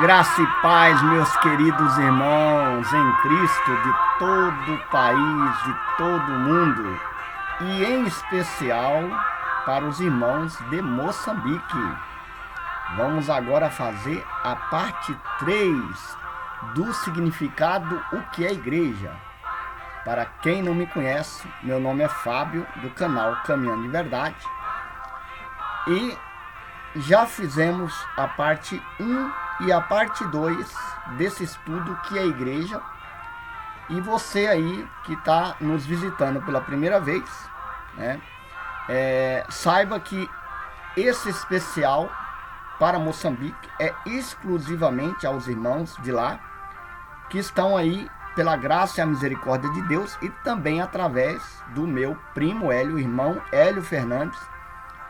Graça e paz, meus queridos irmãos em Cristo de todo o país, de todo o mundo, e em especial para os irmãos de Moçambique. Vamos agora fazer a parte 3 do significado o que é igreja. Para quem não me conhece, meu nome é Fábio, do canal Caminhando de Verdade, e já fizemos a parte 1 e a parte 2 desse estudo que é a igreja. E você aí que está nos visitando pela primeira vez, né, saiba que esse especial para Moçambique é exclusivamente aos irmãos de lá, que estão aí pela graça e a misericórdia de Deus, e também através do meu primo Hélio, irmão Hélio Fernandes,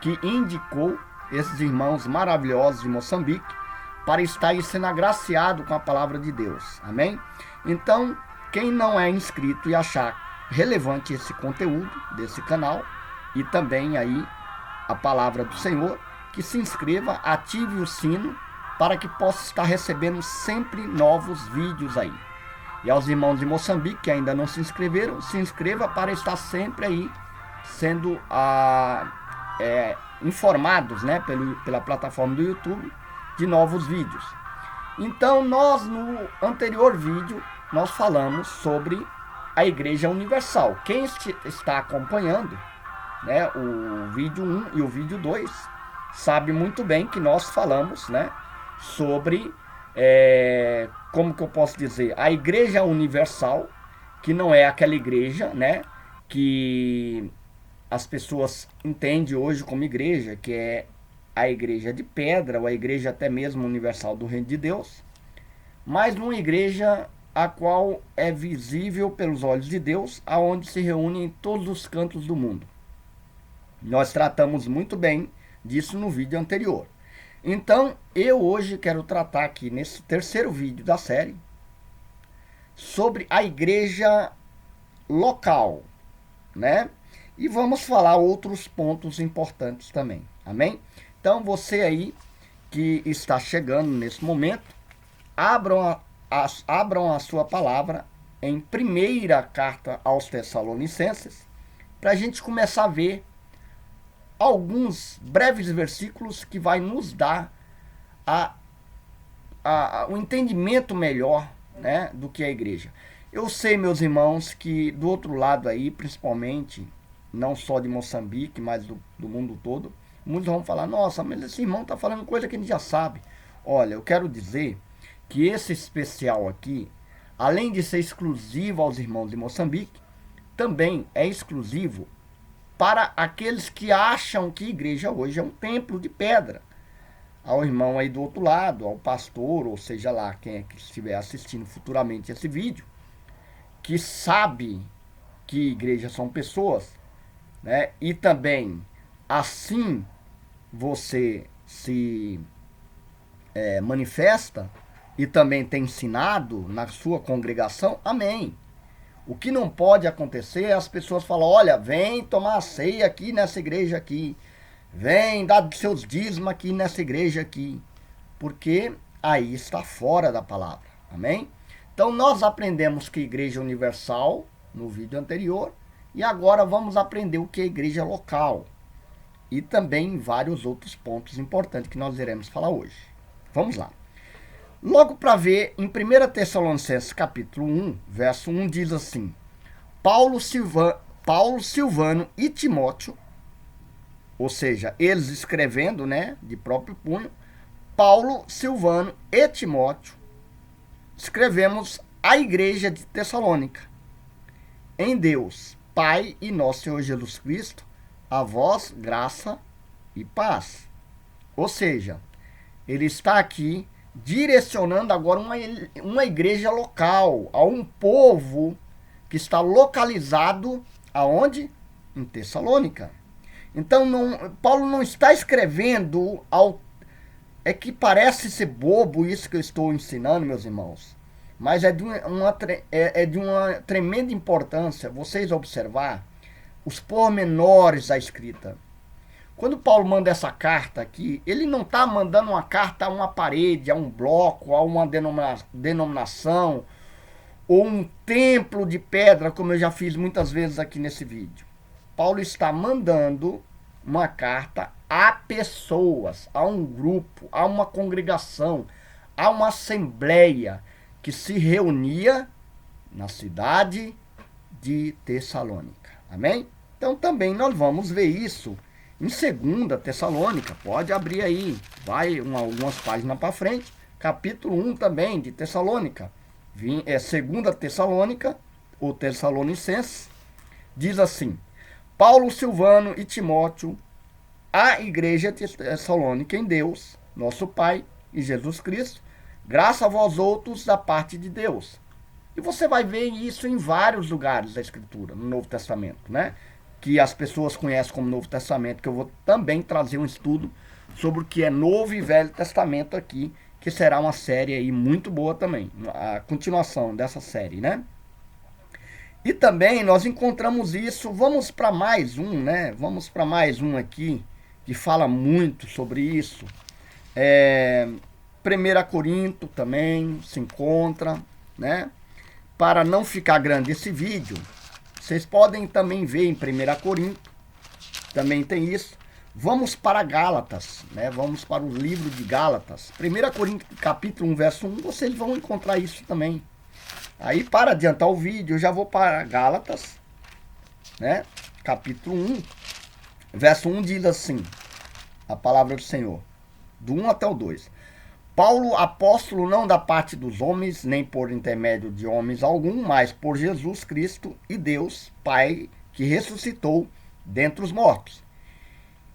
que indicou esses irmãos maravilhosos de Moçambique para estar aí sendo agraciado com a palavra de Deus. Amém? Então, quem não é inscrito e achar relevante esse conteúdo desse canal e também aí a palavra do Senhor, que se inscreva, ative o sino para que possa estar recebendo sempre novos vídeos aí. E aos irmãos de Moçambique que ainda não se inscreveram, se inscreva para estar sempre aí sendo informados, né, pela plataforma do YouTube de novos vídeos. Então, nós no anterior vídeo nós falamos sobre a Igreja Universal. Quem está acompanhando, né, o vídeo 1 e o vídeo 2 sabe muito bem que nós falamos, né, sobre como que eu posso dizer, a Igreja Universal, que não é aquela igreja, né, que as pessoas entendem hoje como igreja, que é a igreja de pedra, ou a igreja até mesmo universal do reino de Deus, mas uma igreja a qual é visível pelos olhos de Deus, aonde se reúnem em todos os cantos do mundo. Nós tratamos muito bem disso no vídeo anterior. Então, eu hoje quero tratar aqui nesse terceiro vídeo da série sobre a igreja local, né? E vamos falar outros pontos importantes também. Amém? Então, você aí que está chegando nesse momento, abram a sua palavra em primeira carta aos Tessalonicenses, para a gente começar a ver alguns breves versículos que vai nos dar o entendimento melhor, né, do que é a igreja. Eu sei, meus irmãos, que do outro lado aí, principalmente, não só de Moçambique, mas do mundo todo, muitos vão falar, nossa, mas esse irmão está falando coisa que a gente já sabe. Olha, eu quero dizer que esse especial aqui, além de ser exclusivo aos irmãos de Moçambique, também é exclusivo para aqueles que acham que a igreja hoje é um templo de pedra. Ao irmão aí do outro lado, ao pastor, ou seja lá, quem é que estiver assistindo futuramente esse vídeo, que sabe que igrejas são pessoas, né? E também, assim você se manifesta e também tem ensinado na sua congregação, amém. O que não pode acontecer é as pessoas falam, olha, vem tomar a ceia aqui nessa igreja aqui, vem dar seus dízimos aqui nessa igreja aqui, porque aí está fora da palavra, amém? Então nós aprendemos que a igreja universal no vídeo anterior, e agora vamos aprender o que é igreja local. E também vários outros pontos importantes que nós iremos falar hoje. Vamos lá. Logo para ver, em 1 Tessalonicenses capítulo 1, verso 1, diz assim, Paulo, Silvano e Timóteo, ou seja, eles escrevendo, né, de próprio punho, Paulo, Silvano e Timóteo, escrevemos a igreja de Tessalônica, em Deus, Pai e nosso Senhor Jesus Cristo, a vós graça e paz. Ou seja, ele está aqui direcionando agora uma igreja local, a um povo que está localizado aonde? Em Tessalônica. Então, Paulo não está escrevendo é que parece ser bobo isso que eu estou ensinando, meus irmãos. Mas é de uma tremenda importância vocês observar os pormenores da escrita. Quando Paulo manda essa carta aqui, ele não está mandando uma carta a uma parede, a um bloco, a uma denominação, ou um templo de pedra, como eu já fiz muitas vezes aqui nesse vídeo. Paulo está mandando uma carta a pessoas, a um grupo, a uma congregação, a uma assembleia que se reunia na cidade de Tessalônica. Amém? Então também nós vamos ver isso em 2 Tessalônica. Pode abrir aí, vai algumas páginas para frente, capítulo 1 também de Tessalônica. 2 Tessalônica, ou Tessalonicenses, diz assim: Paulo, Silvano e Timóteo, a igreja de Tessalônica em Deus, nosso Pai e Jesus Cristo, graça a vós outros da parte de Deus. E você vai ver isso em vários lugares da Escritura, no Novo Testamento, né? Que as pessoas conhecem como Novo Testamento, que eu vou também trazer um estudo sobre o que é Novo e Velho Testamento aqui, que será uma série aí muito boa também, a continuação dessa série, né? E também nós encontramos isso, vamos para mais um, né? Vamos para mais um aqui, que fala muito sobre isso. 1 Corinto também se encontra, né? Para não ficar grande esse vídeo, vocês podem também ver em 1 Corinto, também tem isso. Vamos para Gálatas, né? Vamos para o livro de Gálatas. 1 Coríntios, capítulo 1, verso 1, vocês vão encontrar isso também. Aí, para adiantar o vídeo, eu já vou para Gálatas, né? Capítulo 1, verso 1 diz assim, a palavra do Senhor, do 1 até o 2. Paulo, apóstolo não da parte dos homens, nem por intermédio de homens algum, mas por Jesus Cristo e Deus, Pai, que ressuscitou dentre os mortos.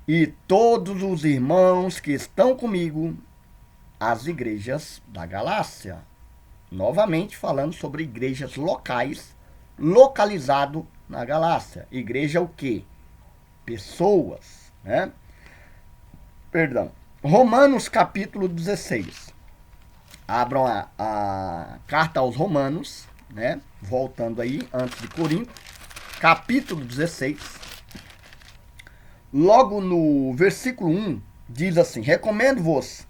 E todos os irmãos que estão comigo, as igrejas da Galácia. Novamente falando sobre igrejas locais, localizado na Galácia. Igreja o quê? Pessoas, né? Perdão. Romanos capítulo 16. Abram a carta aos Romanos, né? Voltando aí, antes de Corinto. Capítulo 16. Logo no versículo 1, diz assim: recomendo-vos,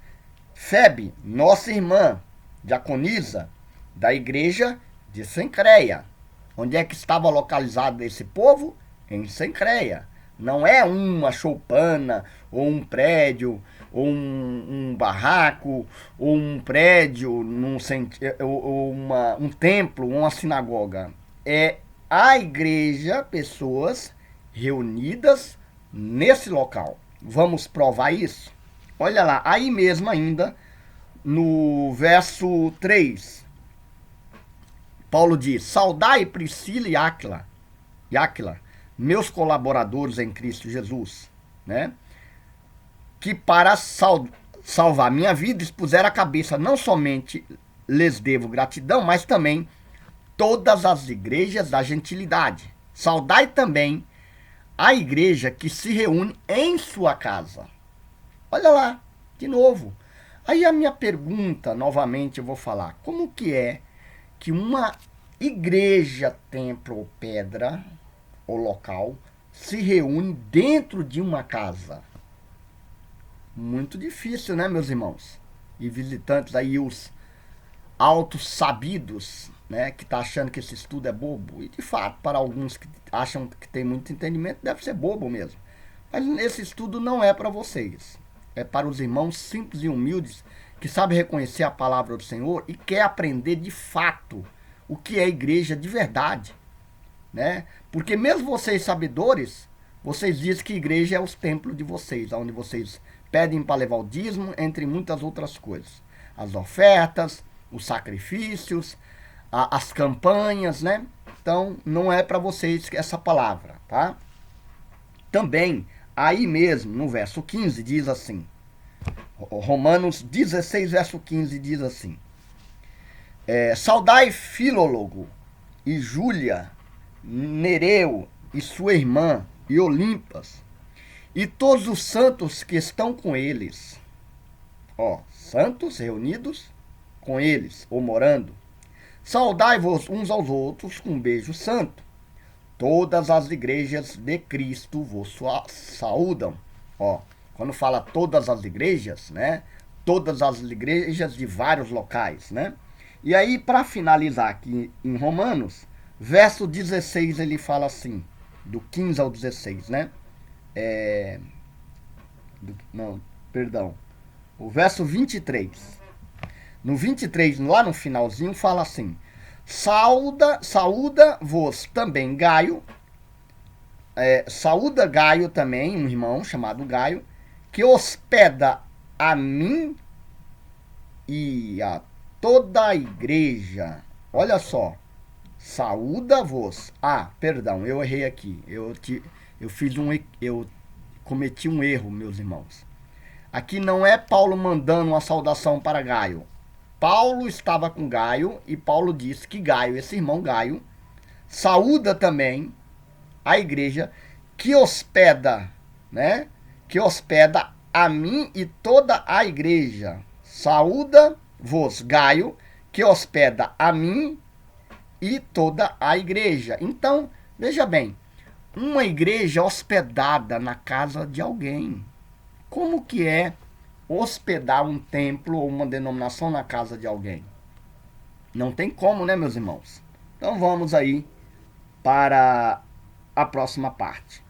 Febe, nossa irmã, diaconisa, da igreja de Cencreia. Onde é que estava localizado esse povo? Em Cencreia. Não é uma choupana, ou um prédio, ou um barraco, ou um prédio, ou um templo, uma sinagoga. É a igreja, pessoas reunidas nesse local. Vamos provar isso? Olha lá, aí mesmo ainda, no verso 3, Paulo diz: saudai Priscila e Áquila, meus colaboradores em Cristo Jesus, né? Que para salvar minha vida expuseram a cabeça. Não somente lhes devo gratidão, mas também todas as igrejas da gentilidade. Saudai também a igreja que se reúne em sua casa. Olha lá, de novo. Aí a minha pergunta, novamente eu vou falar, como que é que uma igreja, templo ou pedra, ou local, se reúne dentro de uma casa? Muito difícil, né, meus irmãos? E visitantes aí, os altos sabidos, né, que tá achando que esse estudo é bobo. E de fato, para alguns que acham que tem muito entendimento, deve ser bobo mesmo. Mas esse estudo não é para vocês. É para os irmãos simples e humildes que sabem reconhecer a palavra do Senhor e quer aprender de fato o que é igreja de verdade, né? Porque mesmo vocês sabedores, vocês dizem que igreja é os templos de vocês, onde vocês pedem para levar o dízimo, entre muitas outras coisas. As ofertas, os sacrifícios, as campanhas, né? Então, não é para vocês essa palavra, tá? Também, aí mesmo, no verso 15, diz assim, Romanos 16, verso 15, diz assim, saudai Filólogo e Júlia, Nereu e sua irmã, e Olimpas, e todos os santos que estão com eles. Ó, santos reunidos com eles, ou morando. Saudai-vos uns aos outros com um beijo santo. Todas as igrejas de Cristo vos saúdam. Ó, quando fala todas as igrejas, né? Todas as igrejas de vários locais, né? E aí, para finalizar aqui em Romanos, verso 16, ele fala assim, do 15 ao 16, né? O verso 23. No 23, lá no finalzinho, fala assim: saúda-vos também Gaio, saúda Gaio também, um irmão chamado Gaio, que hospeda a mim e a toda a igreja. Olha só, saúda-vos. Perdão, eu errei aqui. Eu cometi um erro, meus irmãos. Aqui não é Paulo mandando uma saudação para Gaio. Paulo estava com Gaio e Paulo disse que Gaio, esse irmão Gaio, saúda também a igreja que hospeda, né? Que hospeda a mim e toda a igreja. Saúda-vos, Gaio, que hospeda a mim e toda a igreja. Então, veja bem, uma igreja hospedada na casa de alguém. Como que é hospedar um templo ou uma denominação na casa de alguém? Não tem como, né, meus irmãos? Então vamos aí para a próxima parte.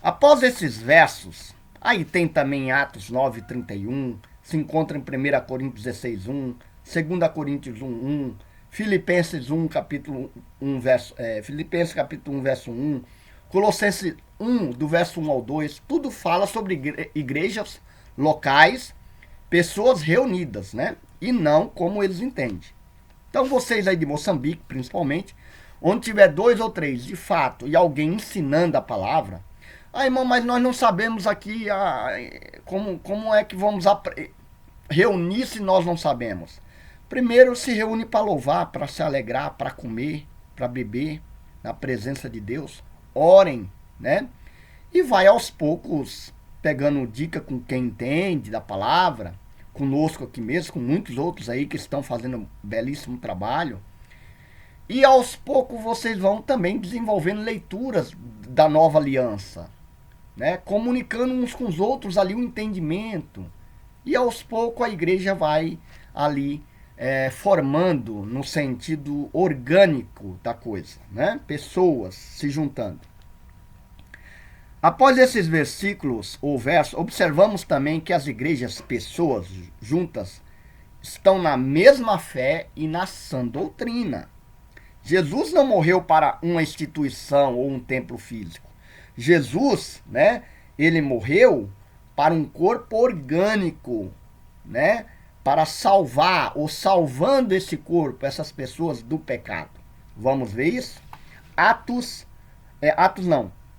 Após esses versos, aí tem também Atos 9:31, se encontra em 1 Coríntios 16:1, 2 Coríntios 1:1, Filipenses 1, capítulo 1, Filipenses capítulo 1, verso 1, Colossenses 1, do verso 1 ao 2, tudo fala sobre igrejas locais, pessoas reunidas, né? E não como eles entendem. Então vocês aí de Moçambique, principalmente, onde tiver 2 ou 3, de fato, e alguém ensinando a palavra, irmão, mas nós não sabemos aqui como é que vamos reunir se nós não sabemos. Primeiro se reúne para louvar, para se alegrar, para comer, para beber, na presença de Deus. Orem, né? E vai aos poucos pegando dica com quem entende da palavra, conosco aqui mesmo, com muitos outros aí que estão fazendo um belíssimo trabalho. E aos poucos vocês vão também desenvolvendo leituras da nova aliança, né? Comunicando uns com os outros ali o entendimento. E aos poucos a igreja vai ali formando no sentido orgânico da coisa, né? Pessoas se juntando. Após esses versículos ou versos, observamos também que as igrejas, pessoas juntas, estão na mesma fé e na sã doutrina. Jesus não morreu para uma instituição ou um templo físico. Jesus, né, ele morreu para um corpo orgânico, né, para salvar ou salvando esse corpo, essas pessoas do pecado. Vamos ver isso?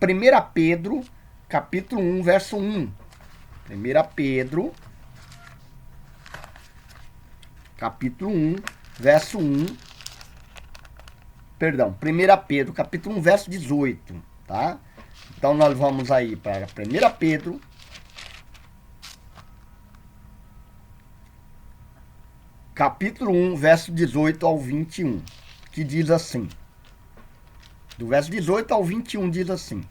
1 Pedro, capítulo 1, verso 1. 1 Pedro, capítulo 1, verso 1. Perdão, 1 Pedro, capítulo 1, verso 18, tá? Então nós vamos aí para 1 Pedro, capítulo 1, verso 18 ao 21, que diz assim. Do verso 18 ao 21 diz assim: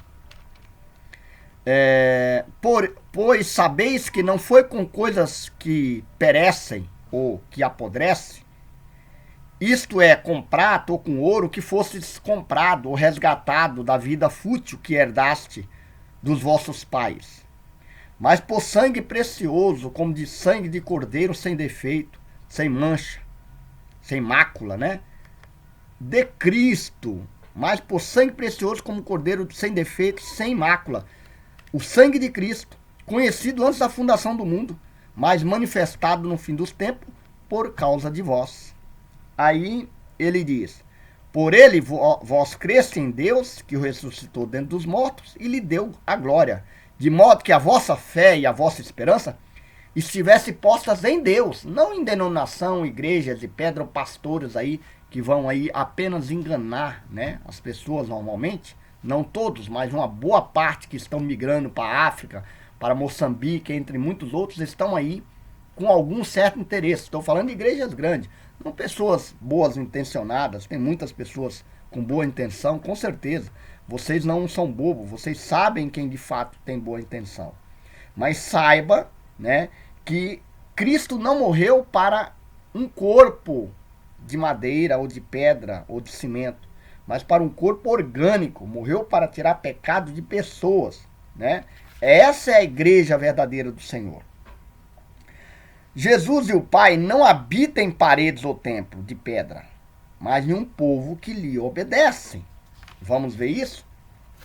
pois sabeis que não foi com coisas que perecem ou que apodrecem, isto é, com prata ou com ouro, que fostes comprado ou resgatado da vida fútil que herdaste dos vossos pais, mas por sangue precioso, como de sangue de cordeiro sem defeito, sem mancha, sem mácula, né? De Cristo, mas por sangue precioso como cordeiro sem defeito, sem mácula, o sangue de Cristo, conhecido antes da fundação do mundo, mas manifestado no fim dos tempos por causa de vós. Aí ele diz: por ele vós creste em Deus, que o ressuscitou dentre dos mortos e lhe deu a glória, de modo que a vossa fé e a vossa esperança estivesse postas em Deus, não em denominação, igrejas de pedra ou pastores aí que vão aí apenas enganar, né, as pessoas normalmente, não todos, mas uma boa parte que estão migrando para a África, para Moçambique, entre muitos outros, estão aí com algum certo interesse. Estou falando de igrejas grandes, não pessoas boas intencionadas, tem muitas pessoas com boa intenção, com certeza. Vocês não são bobos, vocês sabem quem de fato tem boa intenção. Mas saiba, né, que Cristo não morreu para um corpo de madeira ou de pedra ou de cimento, mas para um corpo orgânico. Morreu para tirar pecado de pessoas, né? Essa é a igreja verdadeira do Senhor. Jesus e o Pai não habitam em paredes ou templo de pedra, mas em um povo que lhe obedece. Vamos ver isso?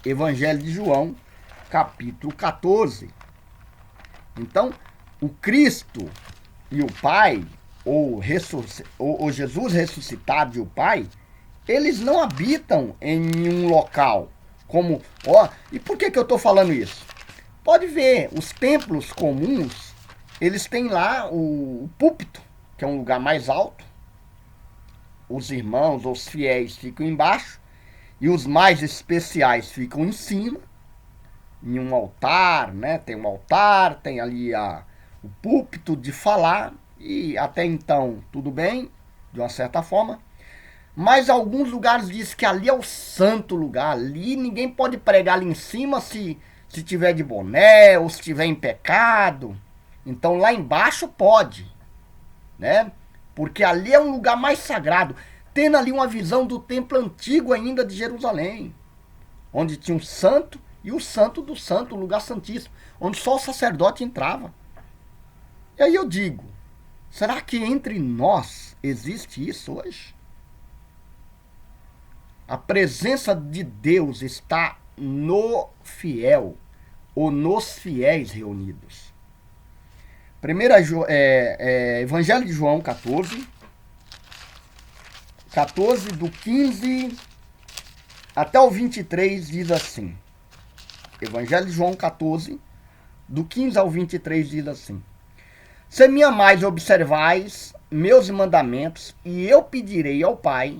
Evangelho de João, capítulo 14. Então, o Cristo e o Pai, ou Jesus ressuscitado e o Pai, eles não habitam em um local como... e por que eu estou falando isso? Pode ver, os templos comuns, eles têm lá o púlpito, que é um lugar mais alto. Os irmãos, os fiéis, ficam embaixo. E os mais especiais ficam em cima. Em um altar, né? Tem um altar, tem ali o púlpito de falar. E até então, tudo bem, de uma certa forma. Mas alguns lugares dizem que ali é o santo lugar. Ali ninguém pode pregar ali em cima se tiver de boné ou se tiver em pecado. Então lá embaixo pode, né? Porque ali é um lugar mais sagrado. Tendo ali uma visão do templo antigo ainda de Jerusalém. Onde tinha um santo e o santo do santo, o lugar santíssimo. Onde só o sacerdote entrava. E aí eu digo, será que entre nós existe isso hoje? A presença de Deus está no fiel ou nos fiéis reunidos. Evangelho de João 14, do 15 até o 23 diz assim. Evangelho de João 14, do 15 ao 23 diz assim. Se me amais, observais meus mandamentos, e eu pedirei ao Pai,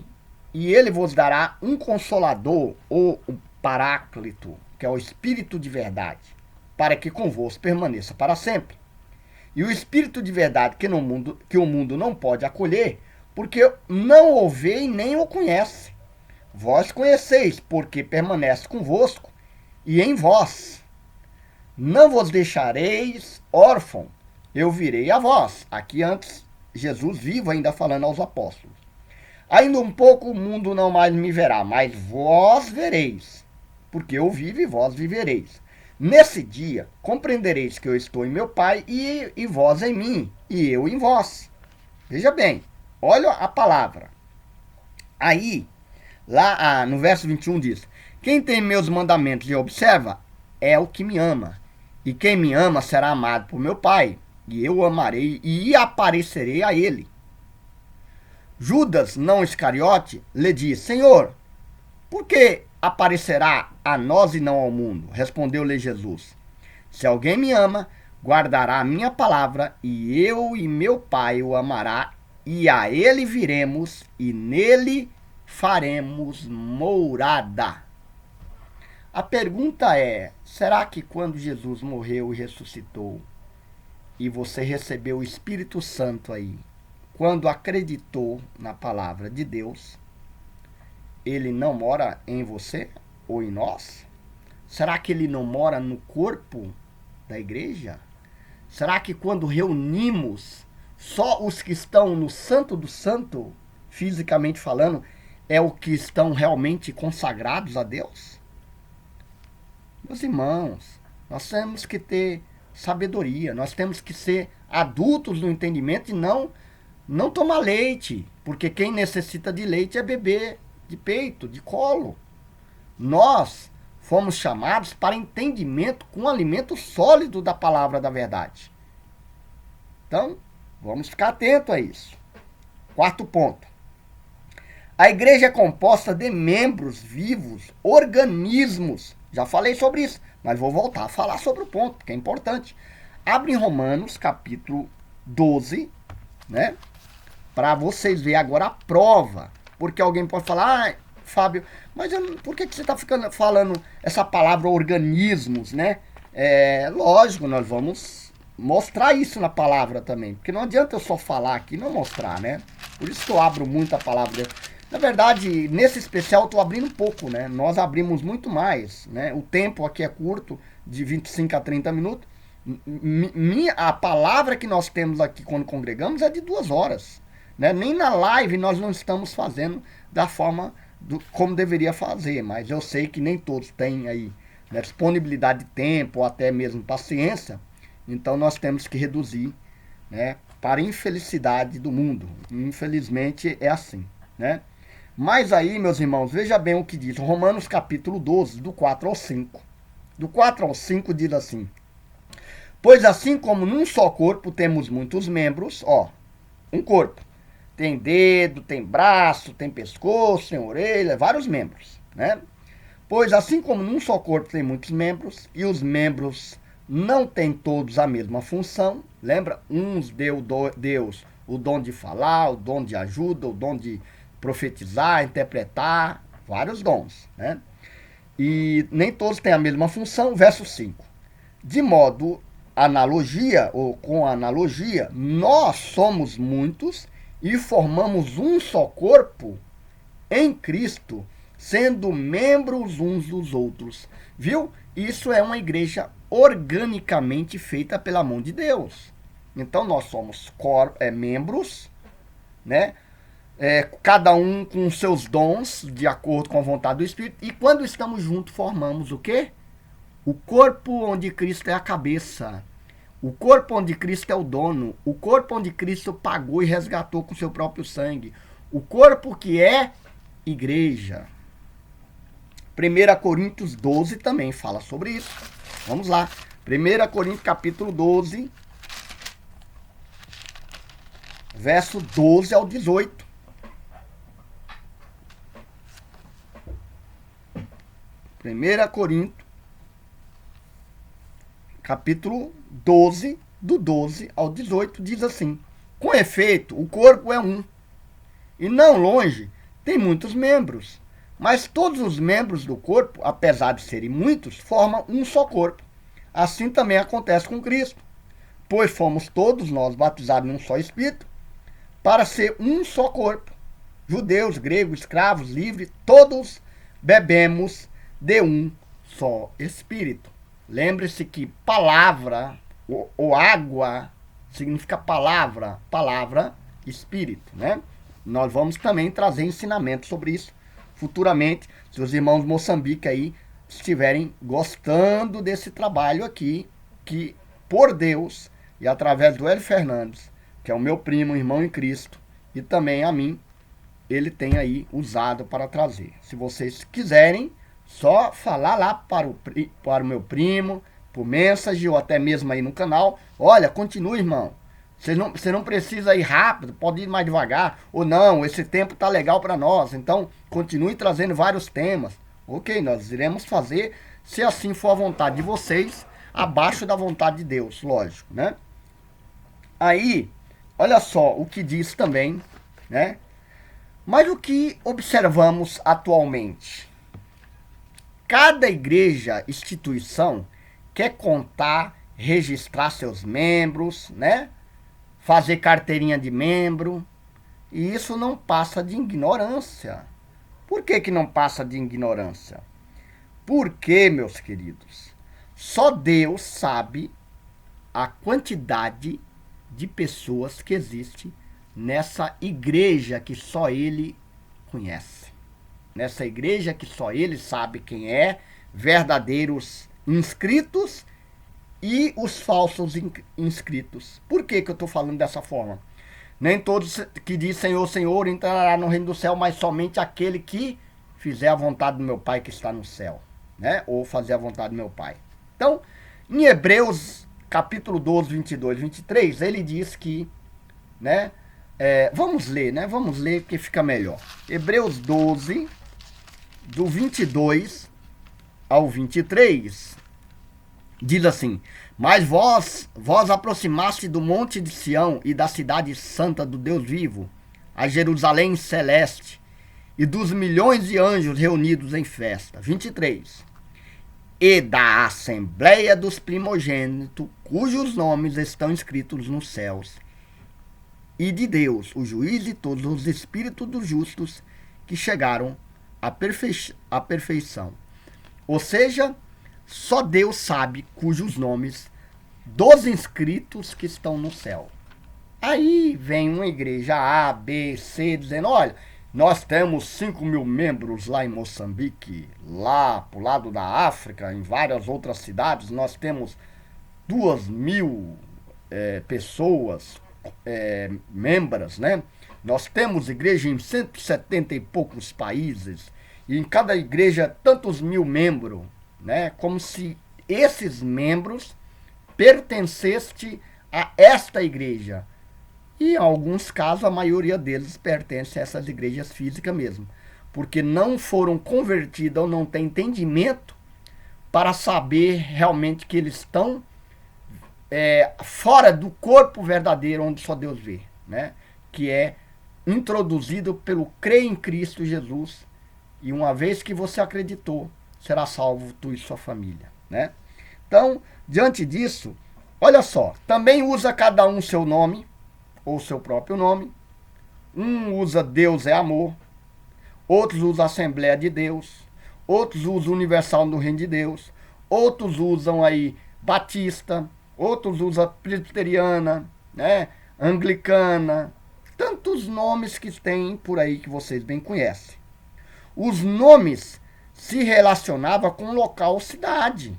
e ele vos dará um consolador, ou um paráclito, que é o Espírito de verdade, para que convosco permaneça para sempre. E o Espírito de verdade que o mundo não pode acolher, porque não o vê e nem o conhece. Vós conheceis, porque permanece convosco e em vós. Não vos deixareis órfão, eu virei a vós. Aqui antes, Jesus vivo ainda falando aos apóstolos. Ainda um pouco o mundo não mais me verá, mas vós vereis, porque eu vivo e vós vivereis. Nesse dia, compreendereis que eu estou em meu Pai e vós em mim, e eu em vós. Veja bem, olha a palavra. Aí, lá no verso 21 diz, quem tem meus mandamentos e observa, é o que me ama. E quem me ama será amado por meu Pai, e eu o amarei e aparecerei a ele. Judas, não Iscariote, lhe disse, Senhor, por que aparecerá a nós e não ao mundo? Respondeu-lhe Jesus, se alguém me ama, guardará a minha palavra, e eu e meu Pai o amará, e a ele viremos, e nele faremos morada. A pergunta é, será que quando Jesus morreu e ressuscitou, e você recebeu o Espírito Santo aí, quando acreditou na palavra de Deus, ele não mora em você ou em nós? Será que ele não mora no corpo da igreja? Será que quando reunimos só os que estão no Santo do Santo, fisicamente falando, é o que estão realmente consagrados a Deus? Meus irmãos, nós temos que ter sabedoria, nós temos que ser adultos no entendimento e não tomar leite, porque quem necessita de leite é bebê de peito, de colo. Nós fomos chamados para entendimento com o alimento sólido da palavra da verdade. Então, vamos ficar atento a isso. Quarto ponto. A igreja é composta de membros vivos, organismos. Já falei sobre isso, mas vou voltar a falar sobre o ponto, que é importante. Abre em Romanos, capítulo 12, né? Para vocês verem agora a prova. Porque alguém pode falar, Fábio, mas por que você está falando essa palavra organismos, né? Lógico, nós vamos mostrar isso na palavra também, porque não adianta eu só falar aqui e não mostrar, né? Por isso que eu abro muito a palavra. Na verdade, nesse especial eu estou abrindo um pouco, né? Nós abrimos muito mais, né? O tempo aqui é curto, de 25 a 30 minutos. A palavra que nós temos aqui quando congregamos é de 2 horas, né? Nem na live nós não estamos fazendo da forma como deveria fazer, mas eu sei que nem todos têm aí, né, disponibilidade de tempo ou até mesmo paciência, então nós temos que reduzir, né, para a infelicidade do mundo. Infelizmente é assim, né? Mas aí, meus irmãos, veja bem o que diz Romanos capítulo 12, do 4 ao 5. Do 4 ao 5 diz assim: pois assim como num só corpo temos muitos membros, um corpo. Tem dedo, tem braço, tem pescoço, tem orelha, vários membros, né? Pois assim como num só corpo tem muitos membros, e os membros não têm todos a mesma função, lembra? Uns deu Deus o dom de falar, o dom de ajuda, o dom de profetizar, interpretar, vários dons, né? E nem todos têm a mesma função, verso 5. De modo analogia, ou com analogia, nós somos muitos e formamos um só corpo em Cristo, sendo membros uns dos outros. Viu? Isso é uma igreja organicamente feita pela mão de Deus. Então nós somos membros, né? Cada um com seus dons, de acordo com a vontade do Espírito. E quando estamos juntos, formamos o quê? O corpo onde Cristo é a cabeça. O corpo onde Cristo é o dono. O corpo onde Cristo pagou e resgatou com seu próprio sangue. O corpo que é igreja. 1 Coríntios 12 também fala sobre isso. Vamos lá. 1 Coríntios capítulo 12, verso 12 ao 18. 1 Coríntios, capítulo 12, do 12 ao 18, diz assim: com efeito, o corpo é um, e não longe tem muitos membros, mas todos os membros do corpo, apesar de serem muitos, formam um só corpo. Assim também acontece com Cristo, pois fomos todos nós batizados num só Espírito, para ser um só corpo. Judeus, gregos, escravos, livres, todos bebemos de um só Espírito. Lembre-se que palavra ou água significa palavra, Espírito, né? Nós vamos também trazer ensinamento sobre isso futuramente, se os irmãos de Moçambique aí estiverem gostando desse trabalho aqui, que por Deus e através do Hélio Fernandes, que é o meu primo, irmão em Cristo, e também a mim, ele tem aí usado para trazer. Se vocês quiserem, só falar lá para o meu primo, por mensagem ou até mesmo aí no canal. Olha, continue, irmão. Você não precisa ir rápido, pode ir mais devagar. Ou não, esse tempo tá legal para nós. Então, continue trazendo vários temas. Ok, nós iremos fazer, se assim for a vontade de vocês, abaixo da vontade de Deus, lógico, né? Aí, olha só o que diz também, né? Mas o que observamos atualmente? Cada igreja, instituição, quer contar, registrar seus membros, né? Fazer carteirinha de membro. E isso não passa de ignorância. Por que não passa de ignorância? Porque, meus queridos, só Deus sabe a quantidade de pessoas que existe nessa igreja que só Ele conhece. Nessa igreja que só Ele sabe quem é, verdadeiros inscritos e os falsos inscritos. Por que eu estou falando dessa forma? Nem todos que diz Senhor, Senhor entrará no reino do céu, mas somente aquele que fizer a vontade do meu Pai que está no céu, né? Ou fazer a vontade do meu Pai. Então, em Hebreus capítulo 12, 22, 23, ele diz que, né? Vamos ler, né? Vamos ler que fica melhor. Hebreus 12, do 22 ao 23, diz assim: mas vós aproximaste do monte de Sião e da cidade santa do Deus vivo, a Jerusalém celeste, e dos milhões de anjos reunidos em festa. 23. E da assembleia dos primogênitos, cujos nomes estão escritos nos céus, e de Deus, o juiz de todos os espíritos dos justos que chegaram à perfeição. Ou seja, só Deus sabe cujos nomes dos inscritos que estão no céu. Aí vem uma igreja A, B, C, dizendo, olha, nós temos 5.000 membros lá em Moçambique, lá pro lado da África, em várias outras cidades, nós temos 2.000 pessoas, membros, né? Nós temos igreja em 170 e poucos países, e em cada igreja tantos mil membros, né? Como se esses membros pertencessem a esta igreja. E em alguns casos, a maioria deles pertence a essas igrejas físicas mesmo. Porque não foram convertidos ou não têm entendimento para saber realmente que eles estão fora do corpo verdadeiro onde só Deus vê. Né? Que é introduzido pelo crer em Cristo Jesus. E uma vez que você acreditou, será salvo tu e sua família. Né? Então, diante disso, olha só. Também usa cada um seu nome, ou seu próprio nome. Um usa Deus é amor, outros usam Assembleia de Deus, outros usam Universal no Reino de Deus, outros usam aí Batista, outros usam Presbiteriana, né, Anglicana, tantos nomes que tem por aí que vocês bem conhecem. Os nomes se relacionavam com local ou cidade.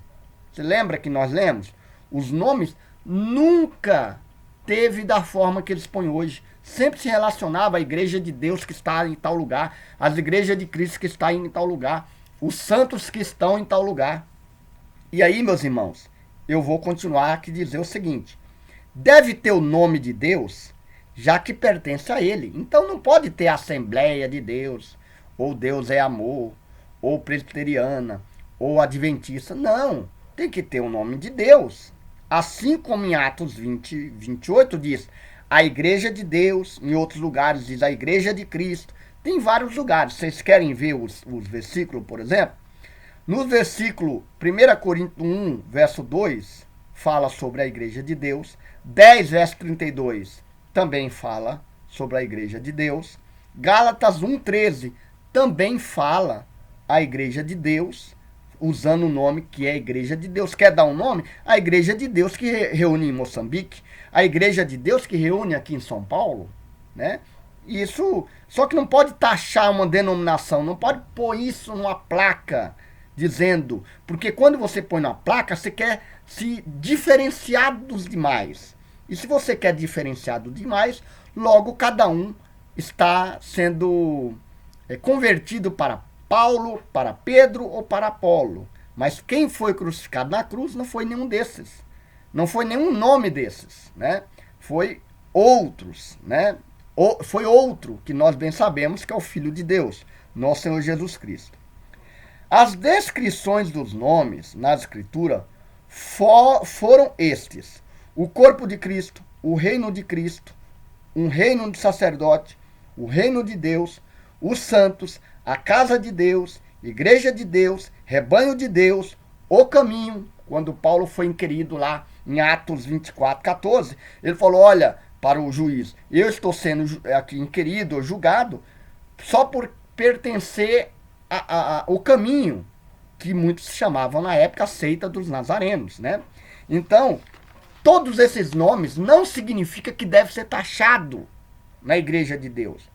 Você lembra que nós lemos? Os nomes nunca teve da forma que eles põem hoje. Sempre se relacionava à igreja de Deus que está em tal lugar, às igrejas de Cristo que está em tal lugar, os santos que estão em tal lugar. E aí, meus irmãos, eu vou continuar aqui dizer o seguinte: deve ter o nome de Deus, já que pertence a ele. Então não pode ter Assembleia de Deus, ou Deus é amor, ou presbiteriana, ou adventista. Não, tem que ter o nome de Deus. Assim como em Atos 20, 28 diz a igreja de Deus, em outros lugares diz a igreja de Cristo. Tem vários lugares. Vocês querem ver os versículos, por exemplo? No versículo 1 Coríntios 1, verso 2, fala sobre a igreja de Deus. 10, verso 32, também fala sobre a igreja de Deus. Gálatas 1, 13, também fala a igreja de Deus, usando o nome que é a igreja de Deus. Quer dar um nome? A igreja de Deus que reúne em Moçambique, a igreja de Deus que reúne aqui em São Paulo, né? Isso, só que não pode taxar uma denominação, não pode pôr isso numa placa dizendo, porque quando você põe na placa, você quer se diferenciar dos demais. E se você quer diferenciar dos demais, logo cada um está sendo convertido para Paulo, para Pedro ou para Apolo. Mas quem foi crucificado na cruz não foi nenhum desses. Não foi nenhum nome desses, né? Foi outros, né? Foi outro que nós bem sabemos que é o Filho de Deus, nosso Senhor Jesus Cristo. As descrições dos nomes na Escritura foram estes: o corpo de Cristo, o reino de Cristo, um reino de sacerdote, o reino de Deus, os santos, a casa de Deus, igreja de Deus, rebanho de Deus, o caminho. Quando Paulo foi inquirido lá em Atos 24, 14, ele falou, olha, para o juiz, eu estou sendo aqui inquirido ou julgado só por pertencer ao caminho, que muitos chamavam na época a seita dos nazarenos, né? Então, todos esses nomes não significa que deve ser taxado na igreja de Deus.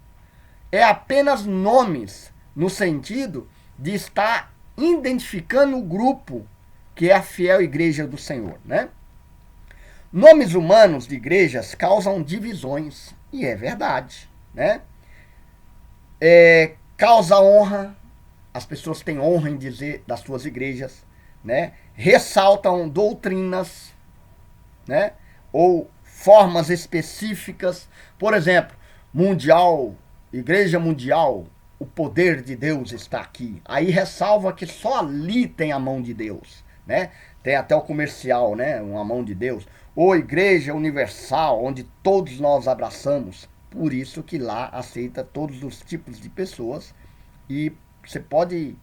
É apenas nomes no sentido de estar identificando o grupo que é a fiel igreja do Senhor, né? Nomes humanos de igrejas causam divisões, e é verdade, né? Causa honra, as pessoas têm honra em dizer das suas igrejas, né? Ressaltam doutrinas, né? Ou formas específicas, por exemplo, mundial, igreja mundial, o poder de Deus está aqui. Aí ressalva que só ali tem a mão de Deus, né? Tem até o comercial, né? Uma mão de Deus. Ou igreja universal, onde todos nós abraçamos. Por isso que lá aceita todos os tipos de pessoas e você pode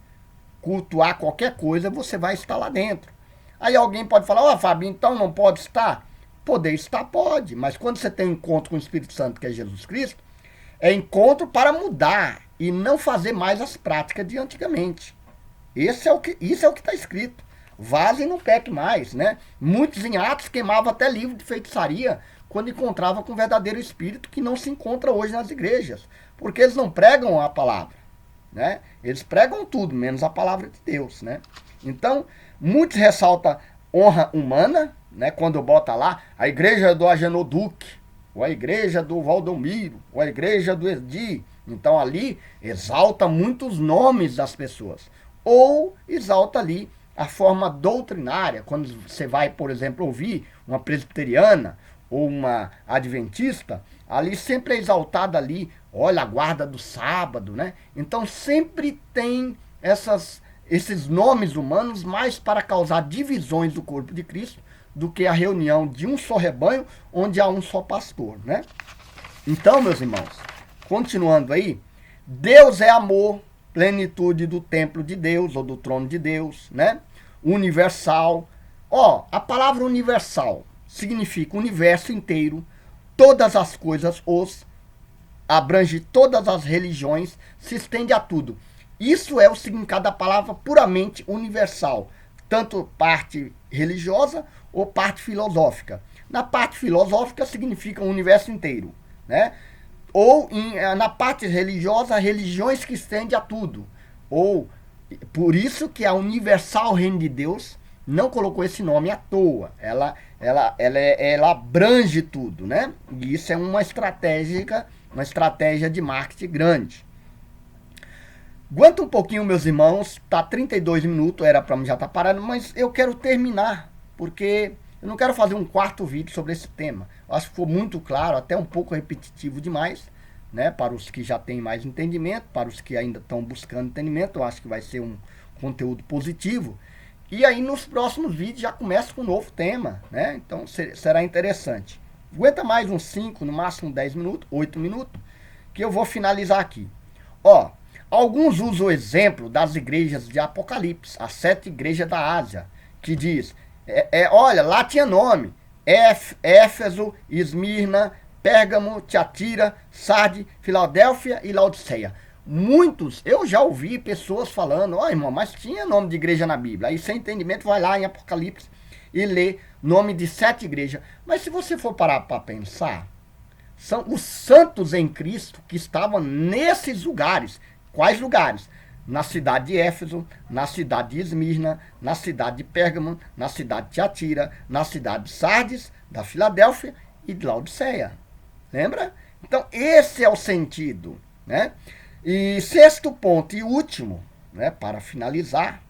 cultuar qualquer coisa, você vai estar lá dentro. Aí alguém pode falar, ó, Fábio, então não pode estar? Poder estar pode, mas quando você tem um encontro com o Espírito Santo, que é Jesus Cristo, é encontro para mudar e não fazer mais as práticas de antigamente. Isso é o que está escrito. Vaze e não peque mais, né? Muitos em Atos queimavam até livro de feitiçaria quando encontrava com o verdadeiro espírito, que não se encontra hoje nas igrejas, porque eles não pregam a palavra, né? Eles pregam tudo, menos a palavra de Deus, né? Então, muitos ressaltam honra humana, né? Quando bota lá a igreja do Agenor Duque, ou a igreja do Valdomiro, ou a igreja do Edi. Então ali exalta muitos nomes das pessoas. Ou exalta ali a forma doutrinária. Quando você vai, por exemplo, ouvir uma presbiteriana ou uma adventista, ali sempre é exaltada ali, olha, a guarda do sábado, né? Então sempre tem esses nomes humanos mais para causar divisões do corpo de Cristo do que a reunião de um só rebanho onde há um só pastor, né? Então, meus irmãos, continuando aí, Deus é amor, plenitude do templo de Deus ou do trono de Deus, né? Universal. Ó, a palavra universal significa universo inteiro, todas as coisas, abrange todas as religiões, se estende a tudo. Isso é o significado da palavra puramente universal, tanto parte religiosa ou parte filosófica. Na parte filosófica significa o universo inteiro, né? Ou na parte religiosa, religiões que estende a tudo. Ou por isso que a Universal Reino de Deus não colocou esse nome à toa. Ela abrange tudo, né? E isso é uma estratégia de marketing grande. Aguenta um pouquinho, meus irmãos, tá 32 minutos, era para mim já estar parado, mas eu quero terminar, porque eu não quero fazer um quarto vídeo sobre esse tema. Eu acho que ficou muito claro, até um pouco repetitivo demais, né? Para os que já têm mais entendimento, para os que ainda estão buscando entendimento, eu acho que vai ser um conteúdo positivo. E aí nos próximos vídeos já começa com um novo tema, né? Então será interessante. Aguenta mais uns 5, no máximo 10 minutos, 8 minutos, que eu vou finalizar aqui. Ó, alguns usam o exemplo das igrejas de Apocalipse, as 7 igrejas da Ásia, que diz, olha, lá tinha nome, Éfeso, Esmirna, Pérgamo, Tiatira, Sarde, Filadélfia e Laodiceia. Muitos, eu já ouvi pessoas falando, ó irmão, mas tinha nome de igreja na Bíblia. Aí sem entendimento vai lá em Apocalipse e lê nome de 7 igrejas. Mas se você for parar para pensar, são os santos em Cristo que estavam nesses lugares. Quais lugares? Na cidade de Éfeso, na cidade de Esmirna, na cidade de Pérgamo, na cidade de Tiatira, na cidade de Sardes, da Filadélfia e de Laodiceia. Lembra? Então esse é o sentido, né? E sexto ponto e último, né, para finalizar,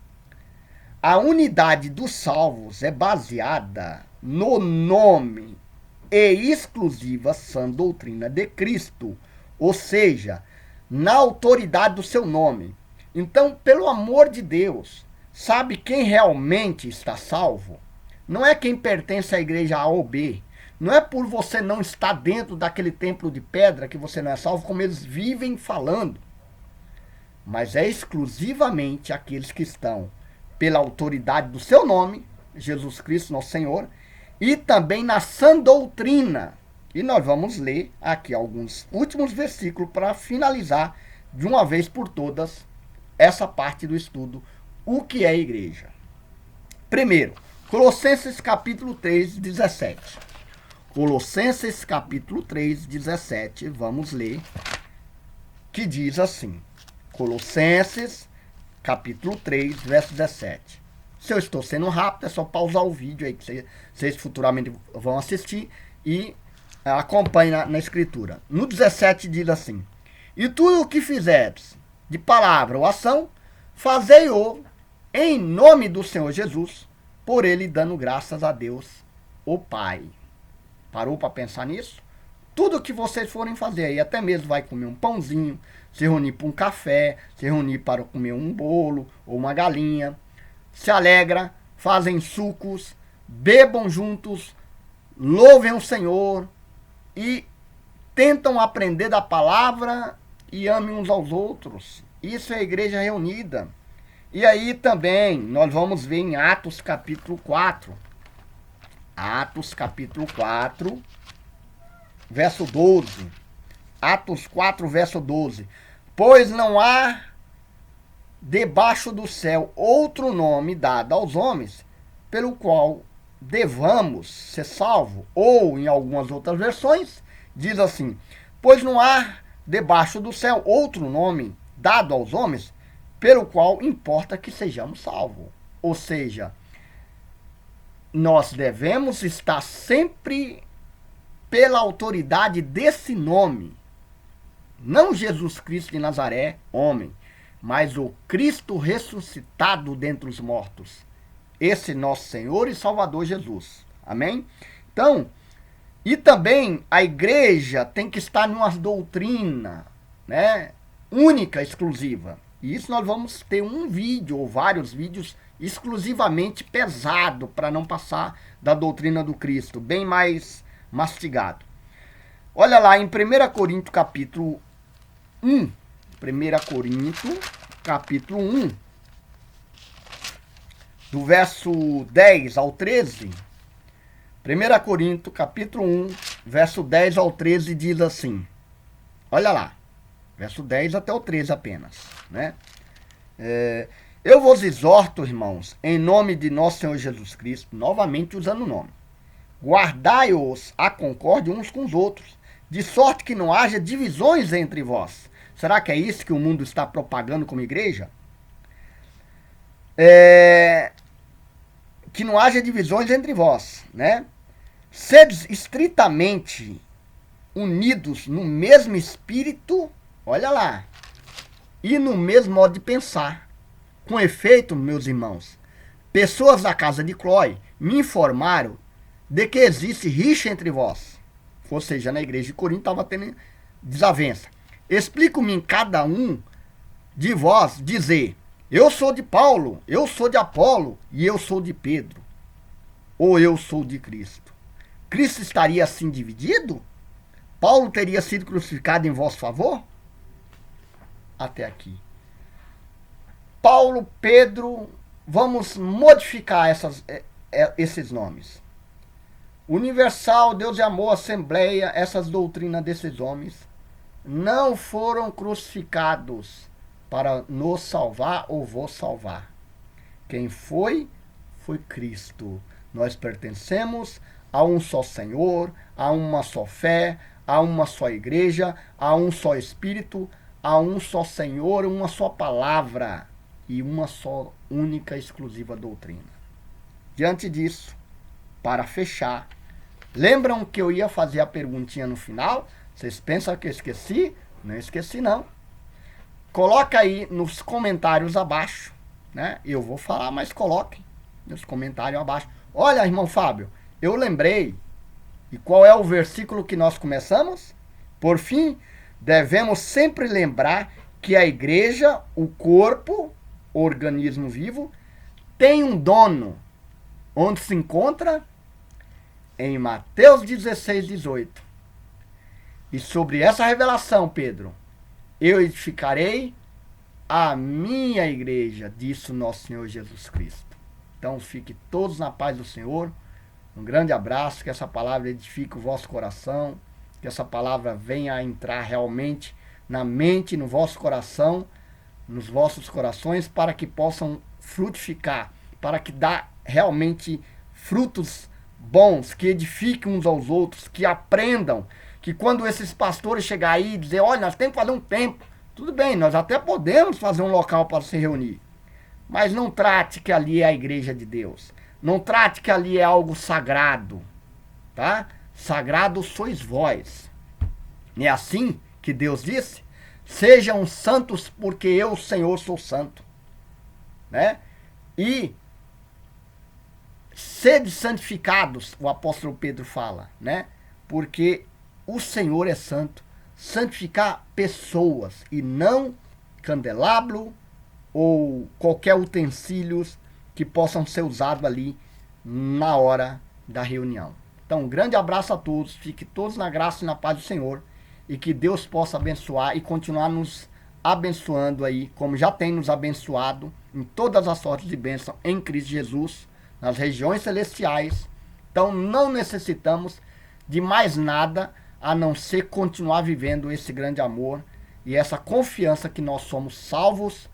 a unidade dos salvos é baseada no nome e exclusiva sã doutrina de Cristo, ou seja, na autoridade do seu nome. Então, pelo amor de Deus, sabe quem realmente está salvo? Não é quem pertence à igreja A ou B. Não é por você não estar dentro daquele templo de pedra que você não é salvo, como eles vivem falando. Mas é exclusivamente aqueles que estão pela autoridade do seu nome, Jesus Cristo, nosso Senhor, e também na sã doutrina. E nós vamos ler aqui alguns últimos versículos para finalizar de uma vez por todas essa parte do estudo, o que é igreja. Primeiro, Colossenses capítulo 3, 17. Colossenses capítulo 3, 17, vamos ler, que diz assim, Colossenses capítulo 3, verso 17. Se eu estou sendo rápido, é só pausar o vídeo aí, que vocês futuramente vão assistir e acompanhem na escritura. No 17 diz assim, e tudo o que fizeres, de palavra ou ação, fazei-o em nome do Senhor Jesus, por ele dando graças a Deus, o Pai. Parou para pensar nisso? Tudo que vocês forem fazer aí, até mesmo vai comer um pãozinho, se reunir para um café, se reunir para comer um bolo ou uma galinha, se alegra, fazem sucos, bebam juntos, louvem o Senhor e tentam aprender da palavra e amem uns aos outros. Isso é a igreja reunida. E aí também nós vamos ver em Atos capítulo 4. Atos capítulo 4, verso 12. Atos 4, verso 12. Pois não há debaixo do céu outro nome dado aos homens, pelo qual devamos ser salvos. Ou, em algumas outras versões, diz assim: pois não há debaixo do céu outro nome dado aos homens, pelo qual importa que sejamos salvos. Ou seja, nós devemos estar sempre pela autoridade desse nome. Não Jesus Cristo de Nazaré, homem, mas o Cristo ressuscitado dentre os mortos. Esse nosso Senhor e Salvador Jesus. Amém? Então, e também a igreja tem que estar numa doutrina, né, única, exclusiva. E isso nós vamos ter um vídeo ou vários vídeos exclusivamente pesado para não passar da doutrina do Cristo, bem mais mastigado. Olha lá em 1 Coríntios capítulo 1. 1 Coríntios capítulo 1, do verso 10 ao 13. 1 Coríntios capítulo 1, verso 10 ao 13 diz assim. Olha lá, verso 10 até o 13 apenas, né? Eu vos exorto, irmãos, em nome de nosso Senhor Jesus Cristo, novamente usando o nome, guardai-os a concórdia uns com os outros, de sorte que não haja divisões entre vós. Será que é isso que o mundo está propagando como igreja? Que não haja divisões entre vós, né? Sedes estritamente unidos no mesmo espírito, olha lá, e no mesmo modo de pensar. Com efeito, meus irmãos, pessoas da casa de Cloé me informaram de que existe rixa entre vós. Ou seja, na igreja de Corinto estava tendo desavença. Explico-me cada um de vós dizer: eu sou de Paulo, eu sou de Apolo e eu sou de Pedro. Ou eu sou de Cristo. Cristo estaria assim dividido? Paulo teria sido crucificado em vosso favor? Até aqui. Paulo, Pedro, vamos modificar esses nomes. Universal, Deus de amor, Assembleia, essas doutrinas desses homens não foram crucificados para nos salvar ou vos salvar. Quem foi, foi Cristo. Nós pertencemos a um só Senhor, a uma só fé, a uma só igreja, a um só Espírito, a um só Senhor, uma só palavra e uma só única exclusiva doutrina. Diante disso, para fechar, lembram que eu ia fazer a perguntinha no final? Vocês pensam que eu esqueci? Não esqueci não. Coloca aí nos comentários abaixo, né? Eu vou falar, mas coloquem nos comentários abaixo. Olha, irmão Fábio, eu lembrei. E qual é o versículo que nós começamos? Por fim, devemos sempre lembrar que a igreja, o corpo, o organismo vivo, tem um dono. Onde se encontra? Em Mateus 16, 18. E sobre essa revelação, Pedro, eu edificarei a minha igreja, disse o nosso Senhor Jesus Cristo. Então fique todos na paz do Senhor. Um grande abraço, que essa palavra edifique o vosso coração, que essa palavra venha a entrar realmente na mente, no vosso coração, nos vossos corações, para que possam frutificar, para que dá realmente frutos bons, que edifiquem uns aos outros, que aprendam, que quando esses pastores chegarem aí e dizer, olha, nós temos que fazer um templo, tudo bem, nós até podemos fazer um local para se reunir, mas não trate que ali é a igreja de Deus, não trate que ali é algo sagrado, tá? Sagrado sois vós. Não é assim que Deus disse? Sejam santos porque eu, Senhor, sou santo, né? E sede santificados, o apóstolo Pedro fala, né? Porque o Senhor é santo. Santificar pessoas e não candelabro ou qualquer utensílio que possam ser usados ali na hora da reunião. Então, um grande abraço a todos. Fiquem todos na graça e na paz do Senhor. E que Deus possa abençoar e continuar nos abençoando aí, como já tem nos abençoado em todas as sortes de bênção em Cristo Jesus, nas regiões celestiais. Então não necessitamos de mais nada a não ser continuar vivendo esse grande amor e essa confiança que nós somos salvos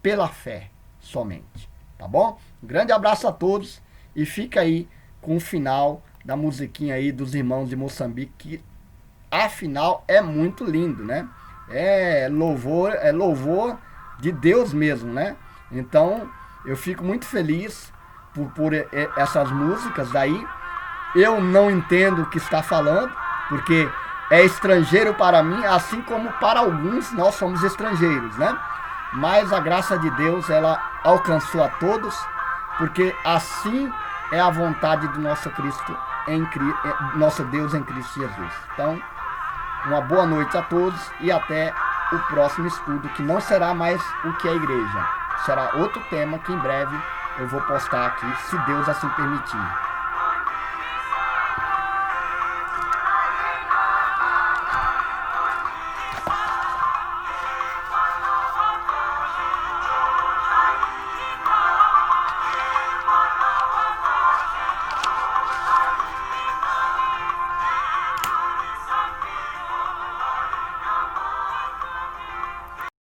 pela fé somente, tá bom? Um grande abraço a todos e fica aí com o final da musiquinha aí dos irmãos de Moçambique, que afinal é muito lindo, né? É louvor de Deus mesmo, né? Então eu fico muito feliz por essas músicas daí. Eu não entendo o que está falando, porque é estrangeiro para mim, assim como para alguns nós somos estrangeiros, né? Mas a graça de Deus, ela alcançou a todos, porque assim é a vontade do nosso Cristo, nosso Deus em Cristo Jesus. Então, uma boa noite a todos e até o próximo estudo, que não será mais o que é a igreja. Será outro tema que em breve eu vou postar aqui, se Deus assim permitir.